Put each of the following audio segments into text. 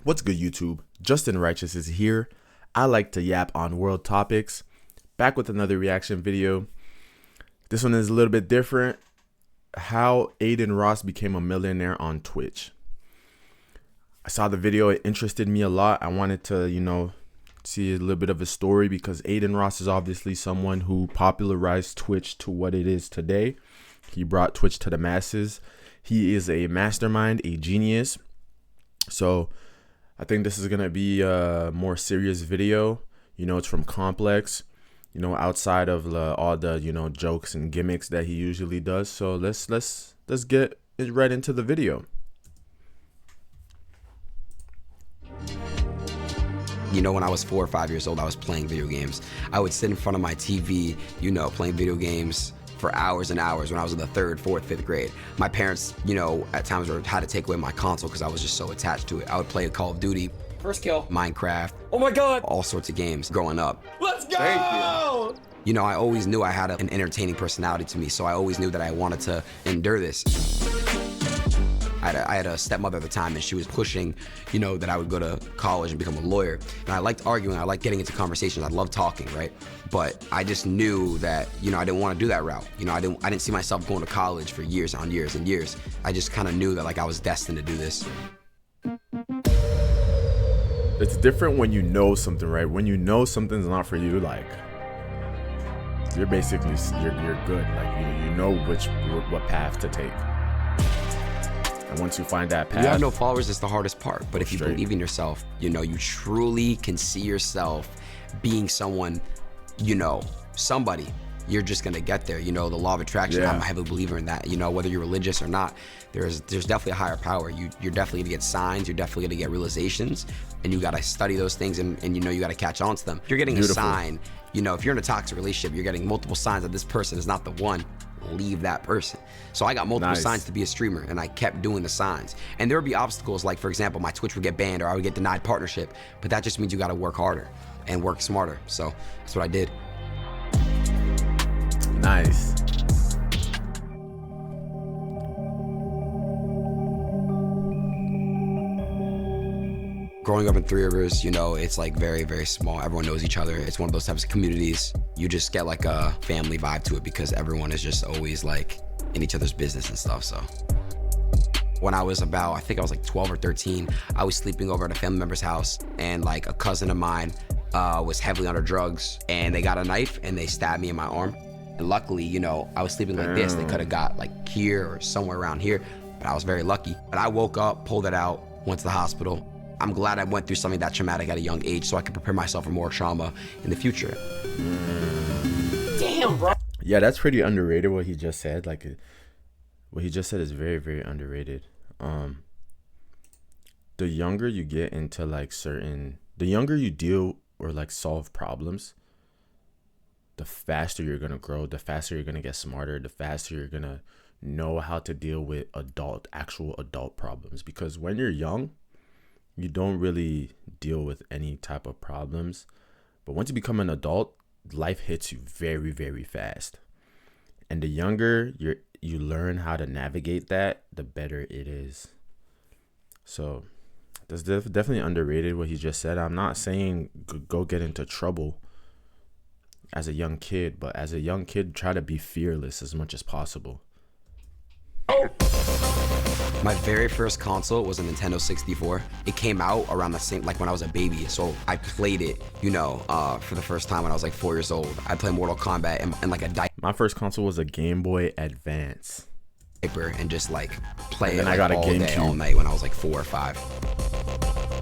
What's good, YouTube? Justin Righteous is here. I like to yap on world topics. Back with another reaction video. This one is a little bit different. How Adin Ross became a millionaire on Twitch. I saw the video. It interested me a lot. I wanted to, see a little bit of a story because Adin Ross is obviously someone who popularized Twitch to what it is today. He brought Twitch to the masses. He is a mastermind, a genius. So I think this is going to be a more serious video. It's from Complex, outside of all the, jokes and gimmicks that he usually does. So let's get right into the video. When I was 4 or 5 years old, I was playing video games. I would sit in front of my TV, playing video games for hours and hours when I was in the 3rd, 4th, 5th grade. My parents, at times had to take away my console because I was just so attached to it. I would play Call of Duty, first kill, Minecraft, oh my god, all sorts of games growing up. Let's go! Thank you. I always knew I had an entertaining personality to me, so I always knew that I wanted to endure this. I had a stepmother at the time, and she was pushing, that I would go to college and become a lawyer. And I liked arguing, I liked getting into conversations, I loved talking, right? But I just knew that, I didn't want to do that route. I didn't see myself going to college for years on years and years. I just kind of knew that I was destined to do this. It's different when you know something, right? When you know something's not for you, you're basically, you're good. You know what path to take. And once you find that path, you have no followers is the hardest part. But if you believe in yourself, you truly can see yourself being someone, somebody, you're just gonna get there. The law of attraction, I'm a heavy believer in that. Whether you're religious or not, there's definitely a higher power. You're definitely gonna get signs, you're definitely gonna get realizations, and you gotta study those things and you gotta catch on to them. You're getting a sign, if you're in a toxic relationship, you're getting multiple signs that this person is not the one. Leave that person. So I got multiple signs to be a streamer, and I kept doing the signs. And there would be obstacles, like for example, my Twitch would get banned or I would get denied partnership, but that just means you got to work harder and work smarter. So that's what I did. Nice. Growing up in Three Rivers, it's very, very small. Everyone knows each other. It's one of those types of communities. You just get a family vibe to it because everyone is just always in each other's business and stuff. So when I was I think I was 12 or 13, I was sleeping over at a family member's house, and a cousin of mine was heavily under drugs, and they got a knife and they stabbed me in my arm. And luckily, I was sleeping like this. They could have got here or somewhere around here, but I was very lucky. But I woke up, pulled it out, went to the hospital. I'm glad I went through something that traumatic at a young age so I could prepare myself for more trauma in the future. Damn, bro. Yeah, that's pretty underrated what he just said. What he just said is very, very underrated. The younger you get into the younger you deal or solve problems, the faster you're going to grow, the faster you're going to get smarter, the faster you're going to know how to deal with actual adult problems. Because when you're young, you don't really deal with any type of problems. But once you become an adult, life hits you very, very fast. And the younger you learn how to navigate that, the better it is. So that's definitely underrated what he just said. I'm not saying go get into trouble as a young kid, but as a young kid, try to be fearless as much as possible. My very first console was a Nintendo 64. It came out around the same, when I was a baby. So I played it, for the first time when I was 4 years old. I played Mortal Kombat and a diaper. My first console was a Game Boy Advance. And just play it I got all day, all night when I was 4 or 5.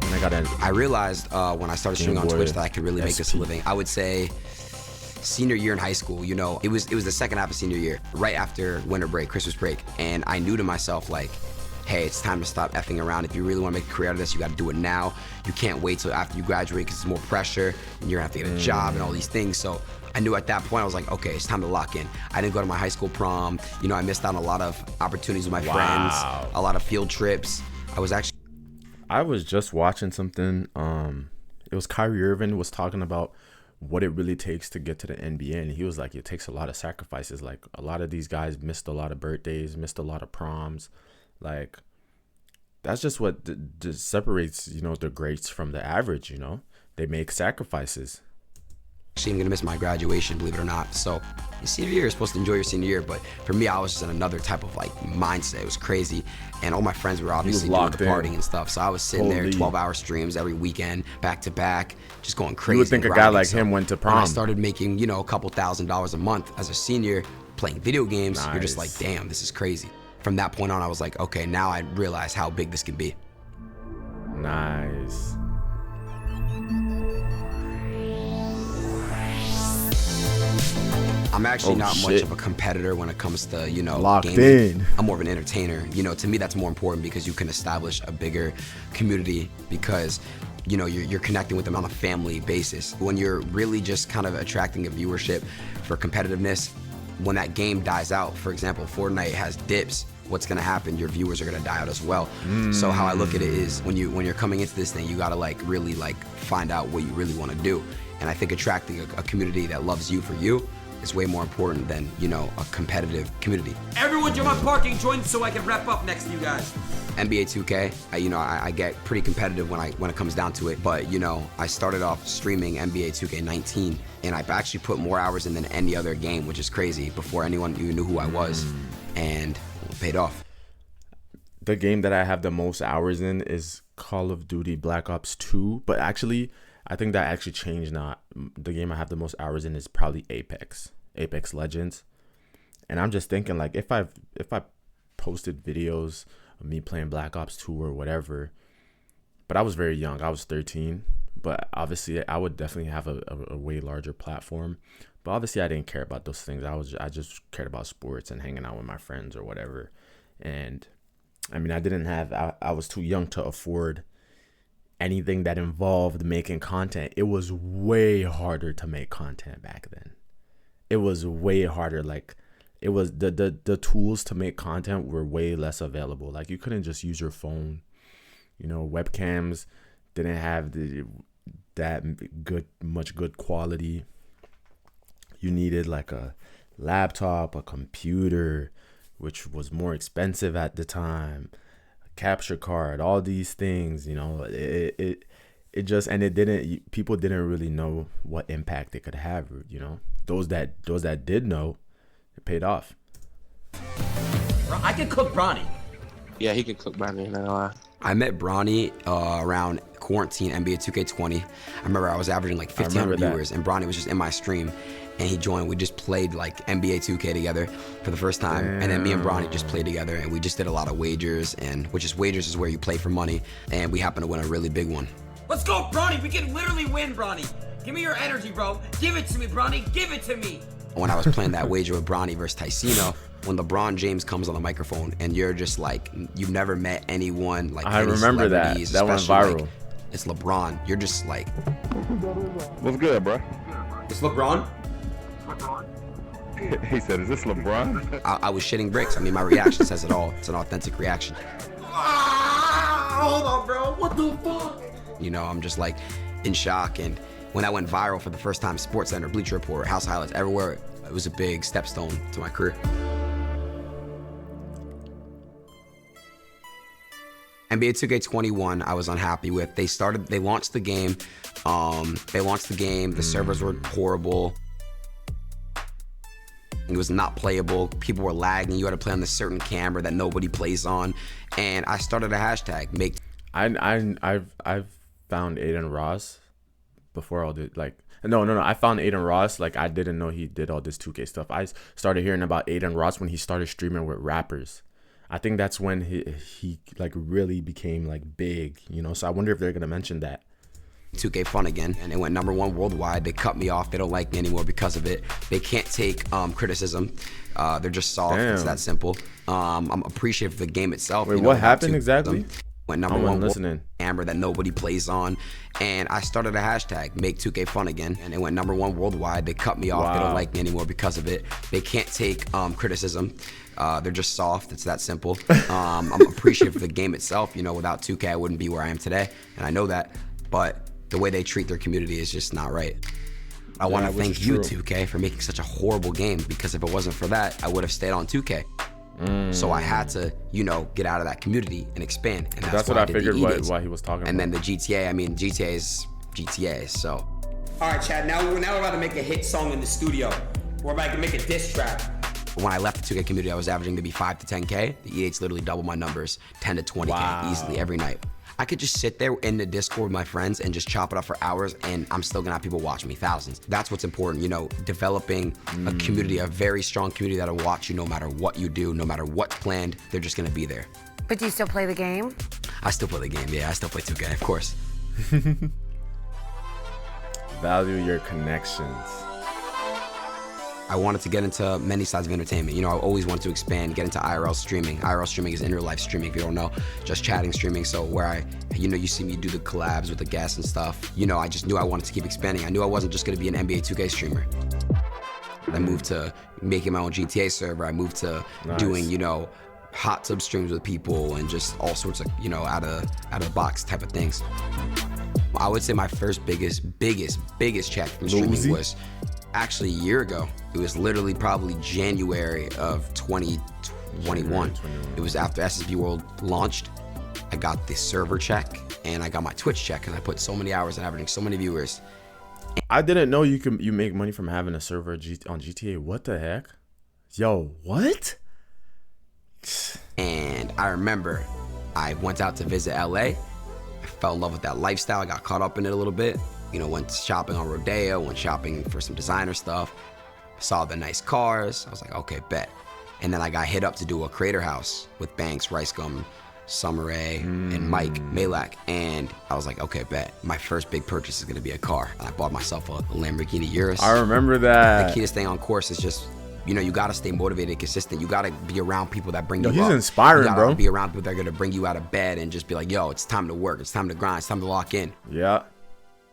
And I realized when I started streaming on Twitch that I could really make this a living. I would say senior year in high school, it was the second half of senior year, right after winter break, Christmas break. And I knew to myself, hey, it's time to stop effing around. If you really want to make a career out of this, you got to do it now. You can't wait till after you graduate because it's more pressure and you're gonna have to get a job and all these things. So I knew at that point, I was okay, it's time to lock in. I didn't go to my high school prom. I missed out on a lot of opportunities with my friends, a lot of field trips. I was just watching something. It was Kyrie Irving was talking about what it really takes to get to the NBA. And he was like, it takes a lot of sacrifices. A lot of these guys missed a lot of birthdays, missed a lot of proms. that's just what separates, the greats from the average. They make sacrifices. Actually, I'm gonna miss my graduation, believe it or not. So your senior year, you're supposed to enjoy your senior year, but for me, I was just in another type of like mindset. It was crazy, and all my friends were obviously doing the partying and stuff. So I was sitting there 12-hour streams every weekend, back to back, just going crazy. You would think a guy like him went to prom. I started making, a couple $1,000s a month as a senior playing video games. You're just like, damn, this is crazy. From that point on, I was like, okay, now I realize how big this can be. Nice. I'm actually not much of a competitor when it comes to, locked gaming. in. I'm more of an entertainer. To me, that's more important because you can establish a bigger community because, you're connecting with them on a family basis. When you're really just kind of attracting a viewership for competitiveness, when that game dies out, for example, Fortnite has dips, what's gonna happen? Your viewers are gonna die out as well. So how I look at it is when you're coming into this thing, you gotta really find out what you really wanna do. And I think attracting a community that loves you for you is way more important than, a competitive community. Everyone jump on parking, join so I can wrap up next to you guys. NBA 2K, I get pretty competitive when it comes down to it, but I started off streaming NBA 2K19, and I've actually put more hours in than any other game, which is crazy, before anyone even knew who I was, and it paid off. The game that I have the most hours in is Call of Duty Black Ops 2, but actually, I think that actually changed now. The game I have the most hours in is probably Apex Legends. And I'm just thinking, like, if I posted videos of me playing Black Ops 2 or whatever, but I was very young. I was 13, but obviously I would definitely have a way larger platform. But obviously I didn't care about those things. I just cared about sports and hanging out with my friends or whatever. And I mean, I was too young to afford anything that involved making content. It was way harder to make content back then. It was way harder. Like, it was the tools to make content were way less available. Like, you couldn't just use your phone. Webcams didn't have much good quality. You needed like a laptop, a computer, which was more expensive at the time, capture card, all these things. People didn't really know what impact it could have. Those that did know, it paid off. Bro, I can cook Bronny. Yeah, he can cook Bronny. Not gonna lie. I met Bronny around quarantine NBA 2K20. I remember I was averaging like 1,500 viewers, and Bronny was just in my stream, and he joined. We just played like NBA 2K together for the first time. Damn. And then me and Bronny just played together, and we just did a lot of wagers, wagers is where you play for money, and we happened to win a really big one. Let's go, Bronny. We can literally win, Bronny. Give me your energy, bro. Give it to me, Bronny. Give it to me. When I was playing that wager with Bronny versus Ticino, when LeBron James comes on the microphone, and you're just like, you've never met anyone like I remember that went viral. Like, it's LeBron. You're just like, what's good, bro? It's LeBron. He said, is this LeBron? I was shitting bricks. I mean, my reaction says it all. It's an authentic reaction. Hold on, bro. What the fuck? I'm just like in shock. And when I went viral for the first time, SportsCenter, Bleacher Report, House Highlights, everywhere, it was a big stepstone to my career. NBA 2K21, I was unhappy with. They launched the game. The servers were horrible. It was not playable. People were lagging. You had to play on this certain camera that nobody plays on. And I started a hashtag. I've found Adin Ross before all the No. I found Adin Ross. Like, I didn't know he did all this 2K stuff. I started hearing about Adin Ross when he started streaming with rappers. I think that's when he like really became like big, So I wonder if they're gonna mention that. 2K Fun again, and it went #1 worldwide. They cut me off. They don't like me anymore because of it. They can't take criticism. They're just soft. Damn. It's that simple. I'm appreciative of the game itself. Wait, what happened exactly? Went #1 listening. Camera that nobody plays on, and I started a hashtag, make 2K fun again, and it went #1 worldwide. They cut me off. Wow. They don't like me anymore because of it. They can't take criticism. They're just soft. It's that simple. I'm appreciative of the game itself. Without 2K, I wouldn't be where I am today, and I know that. But the way they treat their community is just not right. I want to thank you, 2K, for making such a horrible game, because if it wasn't for that, I would have stayed on 2K. So I had to, you know, get out of that community and expand. And that's what I figured why he was talking about. And then the GTA, I mean, GTA is GTA, so. All right, Chad, now we're about to make a hit song in the studio. We're about to make a diss track. When I left the 2K community, I was averaging maybe 5 to 10K. The E8's literally double my numbers, 10 to 20K easily every night. I could just sit there in the Discord with my friends and just chop it up for hours, and I'm still gonna have people watch me, thousands. That's what's important, you know, developing a community, a very strong community that'll watch you no matter what you do, no matter what's planned, they're just gonna be there. But do you still play the game? I still play the game, yeah, I still play 2K, of course. Value your connections. I wanted to get into many sides of entertainment. You know, I always wanted to expand, get into IRL streaming. IRL streaming is in real life streaming, if you don't know, just chatting streaming. So where you know, you see me do the collabs with the guests and stuff. You know, I just knew I wanted to keep expanding. I knew I wasn't just gonna be an NBA 2K streamer. I moved to making my own GTA server. I moved to doing, you know, hot tub streams with people and just all sorts of, you know, out of the box type of things. I would say my first biggest check from streaming was actually a year ago. It was literally probably January of 2021. It was after SSB World launched. I got the server check and I got my Twitch check because I put so many hours and averaging so many viewers. I didn't know you make money from having a server on GTA. What the heck? Yo, what? And I remember I went out to visit LA. I fell in love with that lifestyle. I got caught up in it a little bit. You know, went shopping on Rodeo, went shopping for some designer stuff. Saw the nice cars. I was like, okay, bet. And then I got hit up to do a creator house with Banks, Ricegum, Summer Rae, and Mike Malak. And I was like, okay, bet. My first big purchase is gonna be a car. And I bought myself a Lamborghini Urus. I remember that. The key to staying on course is just, you know, you gotta stay motivated and consistent. You gotta be around people that bring you up. He's inspiring, you gotta bro. be around people that are gonna bring you out of bed and just be like, yo, it's time to work. It's time to grind. It's time to lock in. Yeah.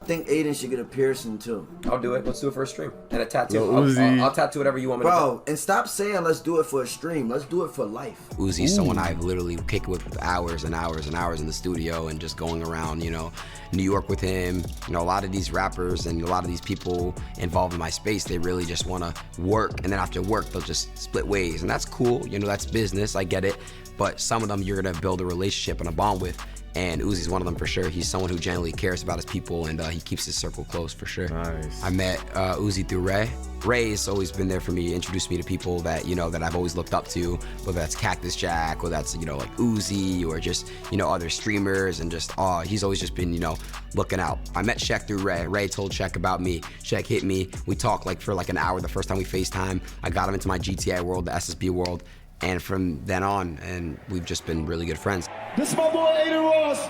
I think Adin should get a piercing too. I'll do it. Let's do it for a stream. And a tattoo. Uzi. I'll tattoo whatever you want me to do. Bro, and stop saying let's do it for a stream. Let's do it for life. Uzi's someone I've literally kicked with hours and hours and hours in the studio and just going around, you know, New York with him. You know, a lot of these rappers and a lot of these people involved in my space, they really just want to work. And then after work, they'll just split ways. And that's cool. You know, that's business. I get it. But some of them you're going to build a relationship and a bond with. And Uzi's one of them for sure. He's someone who genuinely cares about his people and he keeps his circle close for sure. Nice. I met Uzi through Ray. Ray's always been there for me, introduced me to people that, you know, that I've always looked up to, whether that's Cactus Jack or that's, you know, like Uzi or just, you know, other streamers and just, he's always just been, you know, looking out. I met Shaq through Ray. Ray told Shaq about me. Shaq hit me. We talked like for like an hour the first time we FaceTime. I got him into my GTA world, the SSB world. And from then on, and we've just been really good friends. This is my boy Adin Ross.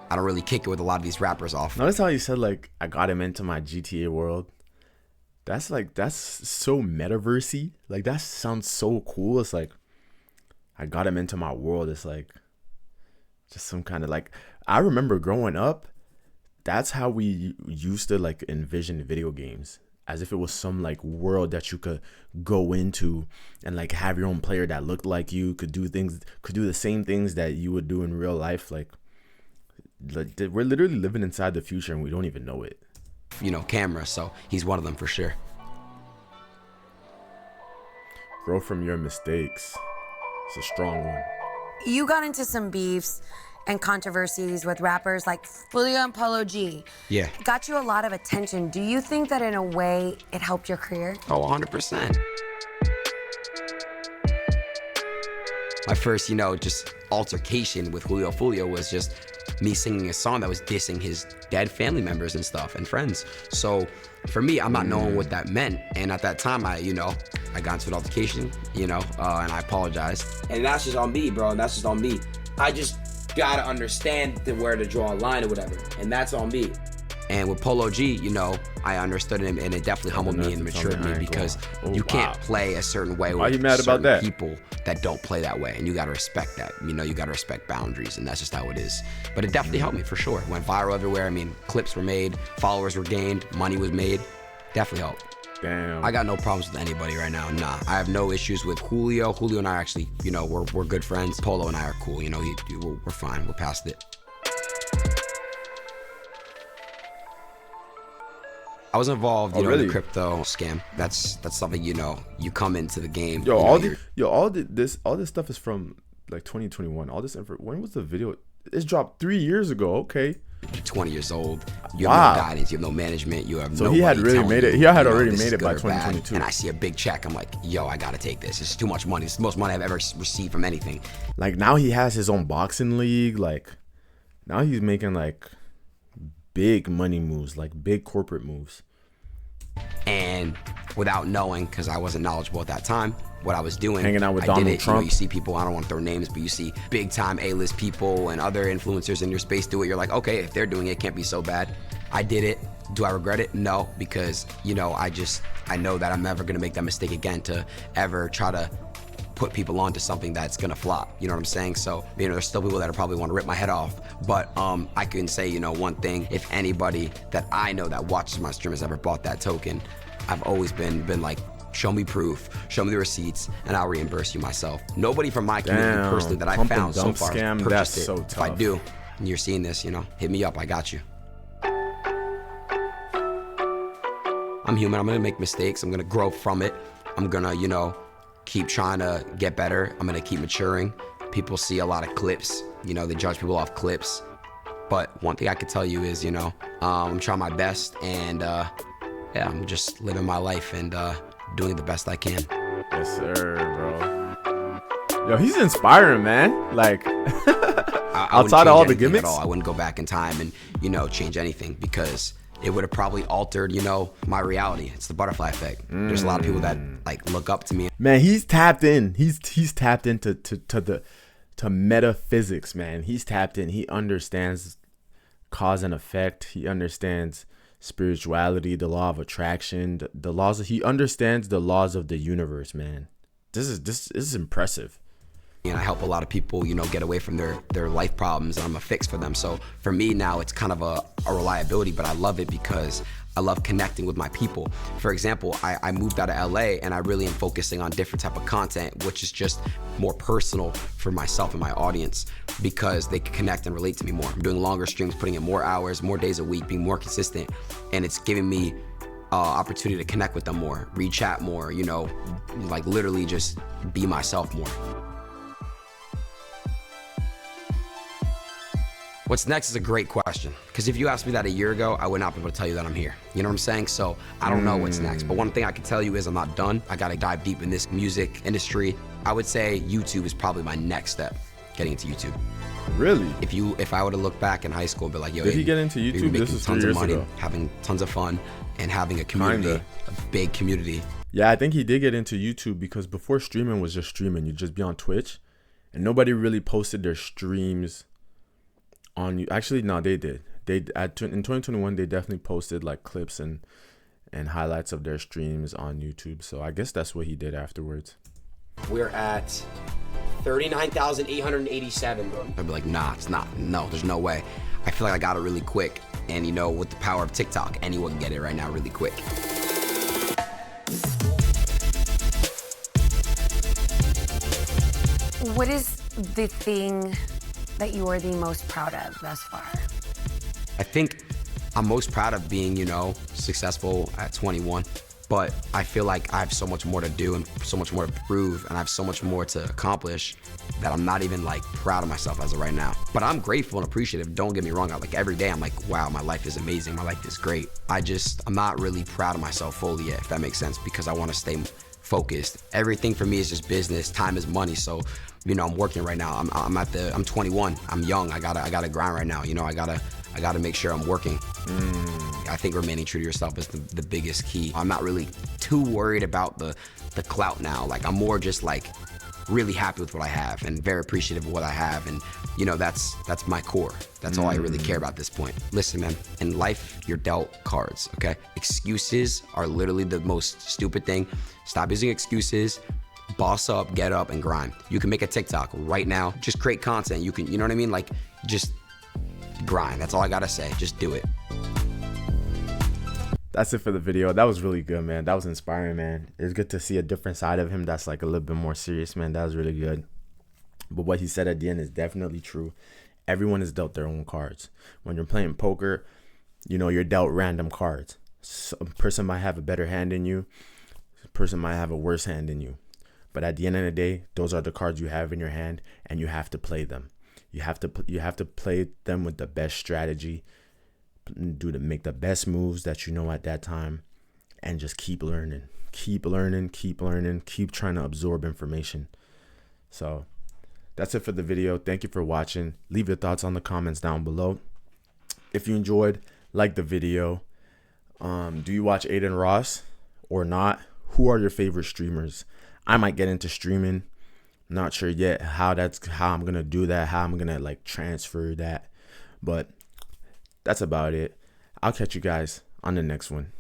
I don't really kick it with a lot of these rappers off. Notice how you said like I got him into my GTA world. That's so metaversey. Like that sounds so cool. It's like I got him into my world. It's like just some kind of like, I remember growing up, that's how we used to like envision video games, as if it was some like world that you could go into and like have your own player that looked like you, could do the same things that you would do in real life. Like we're literally living inside the future and we don't even know it. You know, camera, so he's one of them for sure. Grow from your mistakes. It's a strong one. You got into some beefs and controversies with rappers like Fulio and Polo G. Yeah. Got you a lot of attention. Do you think that in a way it helped your career? Oh, 100%. My first, you know, just altercation with Julio Fulio was just me singing a song that was dissing his dead family members and stuff and friends. So for me, I'm not knowing what that meant. And at that time, I got into an altercation, you know, and I apologized. And that's just on me, bro. That's just on me. I just gotta understand where to draw a line or whatever. And that's on me. And with Polo G, you know, I understood him and it definitely humbled me and matured me because you can't play a certain way with certain people that don't play that way. And you gotta respect that. You know, you gotta respect boundaries and that's just how it is. But it definitely helped me for sure. It went viral everywhere. I mean, clips were made, followers were gained, money was made. Definitely helped. Damn. I got no problems with anybody right now. Nah, I have no issues with Julio. Julio and I actually, you know, we're good friends. Polo and I are cool. You know, we're fine. We're past it. I was involved, you know, really? in the crypto scam. That's something, you know, you come into the game. Yo, you know, all this stuff is from like 2021. All this info. When was the video? It's dropped 3 years ago. Okay. You're 20 years old. You Wow. have no guidance. You have no management. You have So he had really made it. He had already made it by good or bad. 2022. And I see a big check. I'm like, yo, I gotta take this. It's too much money. It's the most money I've ever received from anything. Like now he has his own boxing league. Like now he's making like big money moves, like big corporate moves. And without knowing, because I wasn't knowledgeable at that time, what I was doing, Hanging out with I Donald did it. Trump. You know, you see people, I don't want to throw names, but you see big time A-list people and other influencers in your space do it. You're like, okay, if they're doing it, it can't be so bad. I did it. Do I regret it? No, because, you know, I know that I'm never going to make that mistake again to ever try to put people onto something that's gonna flop. You know what I'm saying? So, you know, there's still people that probably want to rip my head off. But I can say, you know, one thing, if anybody that I know that watches my stream has ever bought that token, I've always been like, show me proof, show me the receipts, and I'll reimburse you myself. Nobody from my community Damn, personally that I pump and found so dump far scam, has that's purchased it. so If I tough. do, and you're seeing this, you know, hit me up, I got you. I'm human, I'm gonna make mistakes, I'm gonna grow from it. I'm gonna, you know, keep trying to get better. I'm gonna keep maturing. People see a lot of clips, you know, they judge people off clips. But one thing I can tell you is, you know, I'm trying my best and yeah, I'm just living my life and doing the best I can. Yes, sir, bro. Yo, he's inspiring, man. Like, I outside of all the wouldn't change anything gimmicks, at all. I wouldn't go back in time and, you know, change anything because it would have probably altered, you know, my reality. It's the butterfly effect. There's a lot of people that like look up to me. man, he's tapped in. He's tapped into to metaphysics, man. He's tapped in. He understands cause and effect. He understands spirituality, the law of attraction, the laws. He understands the laws of the universe, man. This is impressive. And I help a lot of people, you know, get away from their life problems, and I'm a fix for them. So for me now, it's kind of a reliability, but I love it because I love connecting with my people. For example, I moved out of LA and I really am focusing on different type of content, which is just more personal for myself and my audience because they can connect and relate to me more. I'm doing longer streams, putting in more hours, more days a week, being more consistent, and it's giving me opportunity to connect with them more, re-chat more, you know, like literally just be myself more. What's next is a great question, because if you asked me that a year ago, I would not be able to tell you that I'm here. You know what I'm saying? So I don't know what's next, but one thing I can tell you is I'm not done. I gotta dive deep in this music industry. I would say YouTube is probably my next step, getting into YouTube. Really? If I were to look back in high school and be like, yo, Did he get into you're YouTube? making This is 3 tons of years money, ago. having tons of fun, and having a community, Kinda. a big community. Yeah, I think he did get into YouTube because before streaming was just streaming. You'd just be on Twitch, and nobody really posted their streams on you. Actually, no, they did. In 2021 they definitely posted like clips and highlights of their streams on YouTube. So I guess that's what he did afterwards. We're at 39,887. I'd be like, nah, it's not. No, there's no way. I feel like I got it really quick. And you know, with the power of TikTok, anyone can get it right now really quick. What is the thing that you are the most proud of thus far? I think I'm most proud of being, you know, successful at 21. But I feel like I have so much more to do and so much more to prove, and I have so much more to accomplish that I'm not even like proud of myself as of right now. But I'm grateful and appreciative. Don't get me wrong. Like every day I'm like, wow, my life is amazing. My life is great. I'm not really proud of myself fully yet, if that makes sense, because I want to stay focused. Everything for me is just business. Time is money. So, you know, I'm working right now. I'm 21. I'm young. I gotta grind right now. You know, I gotta make sure I'm working. I think remaining true to yourself is the biggest key. I'm not really too worried about the clout now. Like I'm more just like really happy with what I have and very appreciative of what I have. And you know, that's my core. That's all I really care about at this point. Listen, man, in life, you're dealt cards, okay? Excuses are literally the most stupid thing. Stop using excuses. Boss up, get up, and grind. You can make a TikTok right now. Just create content. You know what I mean? Like, just grind. That's all I gotta say. Just do it. That's it for the video. That was really good, man. That was inspiring, man. It's good to see a different side of him that's like a little bit more serious, man. That was really good. But what he said at the end is definitely true. Everyone is dealt their own cards. When you're playing poker, you know, you're dealt random cards. Some person might have a better hand than you. A person might have a worse hand than you. But at the end of the day, those are the cards you have in your hand, and you have to play them. You have to play them with the best strategy, make the best moves that you know at that time, and just keep learning, keep trying to absorb information. So that's it for the video. Thank you for watching. Leave your thoughts on the comments down below. If you enjoyed, like the video. Do you watch Adin Ross or not? Who are your favorite streamers? I might get into streaming. Not sure yet how I'm gonna do that, how I'm gonna like transfer that, but that's about it. I'll catch you guys on the next one.